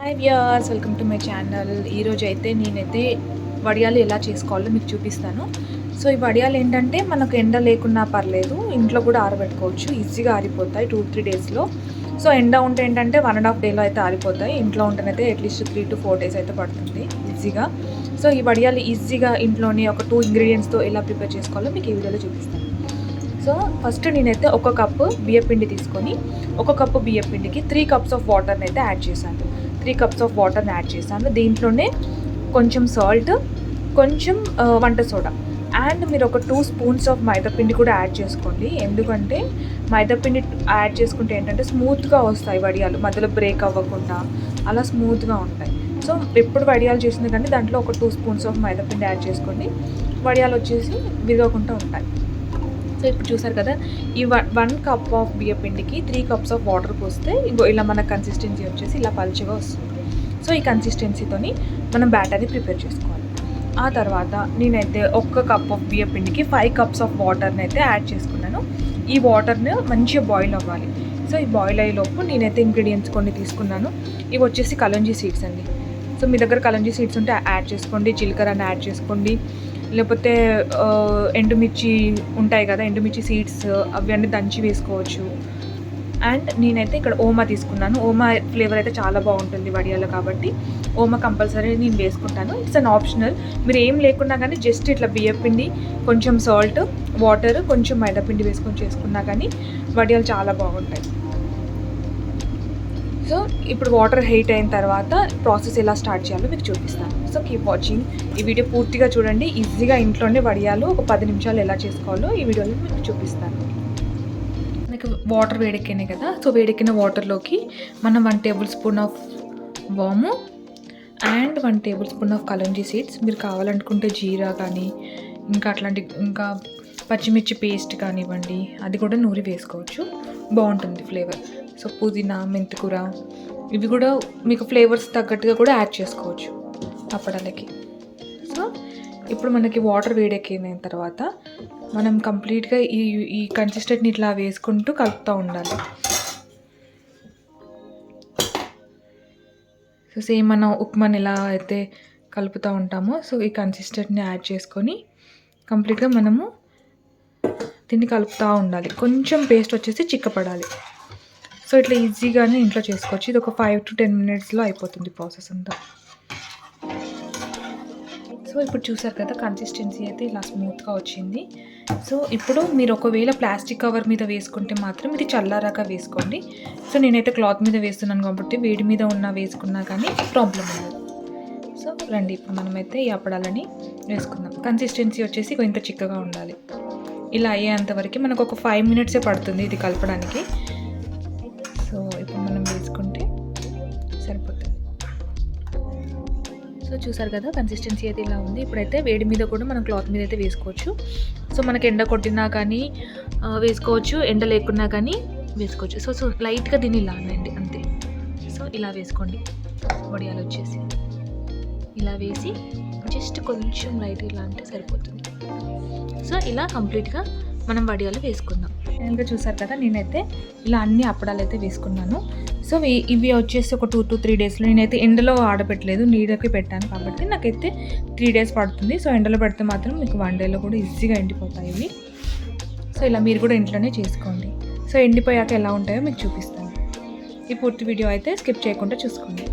Hi viewers, welcome to my channel. ఈరోజు అయితే నేనైతే వడియాలు ఎలా చేసుకోవాలో మీకు చూపిస్తాను. సో ఈ వడియాలు ఏంటంటే మనకు ఎండ లేకున్నా పర్లేదు, ఇంట్లో కూడా ఆరబెట్టుకోవచ్చు, ఈజీగా ఆరిపోతాయి 2-3 డేస్లో. సో ఎండ ఉంటే ఏంటంటే 1.5 డేలో అయితే ఆరిపోతాయి, ఇంట్లో ఉంటేనైతే అట్లీస్ట్ 3 to 4 days అయితే పడుతుంది ఈజీగా. సో ఈ వడియాలు ఈజీగా ఇంట్లోనే ఒక 2 ingredientsతో ఎలా ప్రిపేర్ చేసుకోవాలో మీకు ఈ వీడియోలో చూపిస్తాను. సో ఫస్ట్ నేనైతే ఒక కప్పు బియ్యపిండి తీసుకొని, ఒక కప్పు బియ్యపిండికి 3 cups ఆఫ్ వాటర్ని అయితే యాడ్ చేశాను. 3 cups ఆఫ్ వాటర్ని యాడ్ చేశాను. దీంట్లోనే కొంచెం సాల్ట్, కొంచెం వంట సోడా అండ్ మీరు ఒక 2 spoons ఆఫ్ మైదాపిండి కూడా యాడ్ చేసుకోండి. ఎందుకంటే మైదాపిండి యాడ్ చేసుకుంటే ఏంటంటే స్మూత్గా వస్తాయి వడియాలు, మధ్యలో బ్రేక్ అవ్వకుండా అలా స్మూత్గా ఉంటాయి. సో ఎప్పుడు వడియాలు చేసింది కానీ దాంట్లో ఒక 2 spoons ఆఫ్ మైదాపిండి యాడ్ చేసుకోండి, వడియాలు వచ్చేసి విరగకుండా ఉంటాయి. సో ఇప్పుడు చూసారు కదా, ఈ 1 cup ఆఫ్ బియ్యపిండికి 3 cups ఆఫ్ వాటర్ పోస్తే ఇలా మన కన్సిస్టెన్సీ వచ్చేసి ఇలా పలుచగా వస్తుంది. సో ఈ కన్సిస్టెన్సీతోని మనం బ్యాటర్ని ప్రిపేర్ చేసుకోవాలి. ఆ తర్వాత నేనైతే 1 cup ఆఫ్ బియ్యపిండికి 5 cups ఆఫ్ వాటర్ని అయితే యాడ్ చేసుకున్నాను. ఈ వాటర్ని మంచిగా బాయిల్ అవ్వాలి. సో ఈ బాయిల్ అయ్యేలోపు నేనైతే ఇంగ్రీడియంట్స్ కొన్ని తీసుకున్నాను. ఇవి వచ్చేసి కలంజీ సీడ్స్ అండి. సో మీ దగ్గర కలంజీ సీడ్స్ ఉంటే యాడ్ చేసుకోండి, జీలకర్రని యాడ్ చేసుకోండి, లేకపోతే ఎండుమిర్చి ఉంటాయి కదా, ఎండుమిర్చి సీడ్స్ అవి అన్నీ దంచి వేసుకోవచ్చు. అండ్ నేనైతే ఇక్కడ ఓమా తీసుకున్నాను. ఓమా ఫ్లేవర్ అయితే చాలా బాగుంటుంది వడియాలో, కాబట్టి ఓమా కంపల్సరీ నేను వేసుకుంటాను. It's an optional. మీరు ఏం లేకున్నా కానీ జస్ట్ ఇట్లా బియ్యపిండి, కొంచెం సాల్ట్, వాటర్, కొంచెం మైదాపిండి వేసుకొని చేసుకున్నా కానీ వడియాలు చాలా బాగుంటాయి. సో ఇప్పుడు వాటర్ హీట్ అయిన తర్వాత ప్రాసెస్ ఎలా స్టార్ట్ చేయాలో మీకు చూపిస్తాను. So keep watching. ఈ వీడియో పూర్తిగా చూడండి. ఈజీగా ఇంట్లోనే వడియాలు ఒక 10 నిమిషాలు ఎలా చేసుకోవాలో ఈ వీడియోలో మీకు చూపిస్తాను. మనకి వాటర్ వేడెక్కినాయి కదా, సో వేడెక్కిన వాటర్లోకి మనం 1 tablespoon ఆఫ్ వాము and 1 tablespoon of kalonji seeds, మీరు కావాలనుకుంటే జీరా కానీ ఇంకా పచ్చిమిర్చి పేస్ట్ కానివ్వండి, అది కూడా నూరి వేసుకోవచ్చు, బాగుంటుంది ఫ్లేవర్. సో పుదీనా, మెంతికూర, ఇవి కూడా మీకు ఫ్లేవర్స్ తగ్గట్టుగా కూడా యాడ్ చేసుకోవచ్చు అప్పడాలకి. సో ఇప్పుడు మనకి వాటర్ వేడెక్కిన తర్వాత మనం కంప్లీట్గా ఈ కన్సిస్టెంట్ని ఇట్లా వేసుకుంటూ కలుపుతూ ఉండాలి. సో సేమ్ మనం ఉప్మాని ఎలా అయితే కలుపుతూ ఉంటామో, సో ఈ కన్సిస్టెంట్ని యాడ్ చేసుకొని కంప్లీట్గా మనము దీన్ని కలుపుతూ ఉండాలి. కొంచెం పేస్ట్ వచ్చేసి చిక్కపడాలి. సో ఇట్లా ఈజీగానే ఇంట్లో చేసుకోవచ్చు. ఇది ఒక 5 to 10 minutesలో అయిపోతుంది ప్రాసెస్ అంతా. సో ఇప్పుడు చూసారు కదా, కన్సిస్టెన్సీ అయితే ఇలా స్మూత్గా వచ్చింది. సో ఇప్పుడు మీరు ఒకవేళ ప్లాస్టిక్ కవర్ మీద వేసుకుంటే మాత్రం ఇది చల్లారాక వేసుకోండి. సో నేనైతే క్లాత్ మీద వేస్తున్నాను కాబట్టి వేడి మీద వేసుకున్నా కానీ ప్రాబ్లం ఉండదు. సో రండి, ఇప్పుడు మనమైతే ఈ అప్పడాలని వేసుకుందాం. కన్సిస్టెన్సీ వచ్చేసి కొంత చిక్కగా ఉండాలి. ఇలా అయ్యేంతవరకు మనకు ఒక 5 minutes పడుతుంది ఇది కలపడానికి. సో ఇప్పుడు మనం వేసుకుంటే సరిపోతుంది. సో చూసారు కదా, కన్సిస్టెన్సీ అయితే ఇలా ఉంది. ఇప్పుడైతే వేడి మీద కూడా మనం క్లాత్ మీద అయితే వేసుకోవచ్చు. సో మనకి ఎండ కొట్టినా కానీ వేసుకోవచ్చు, ఎండ లేకున్నా కానీ వేసుకోవచ్చు. సో లైట్గా దీన్ని ఇలా అనండి అంతే. సో ఇలా వేసుకోండి. వడియాలు వచ్చేసి ఇలా వేసి జస్ట్ కొంచెం లైట్ ఇలా అంటే సరిపోతుంది. సో ఇలా కంప్లీట్గా మనం వడియాలు వేసుకుందాం. ఇంకా చూసారు కదా, నేనైతే ఇలా అన్ని అప్పడాలు అయితే వేసుకున్నాను. సో ఇవి వచ్చేసి ఒక 2 to 3 daysలో, నేనైతే ఎండలో ఆడపెట్టలేదు, నీడకి పెట్టాను కాబట్టి నాకైతే 3 days పడుతుంది. సో ఎండలో పెడితే మాత్రం మీకు 1 dayలో కూడా ఈజీగా ఎండిపోతాయి ఇవి. సో ఇలా మీరు కూడా ఇంట్లోనే చేసుకోండి. సో ఎండిపోయాక ఎలా ఉంటాయో మీకు చూపిస్తాను. ఈ పూర్తి వీడియో అయితే స్కిప్ చేయకుండా చూసుకోండి.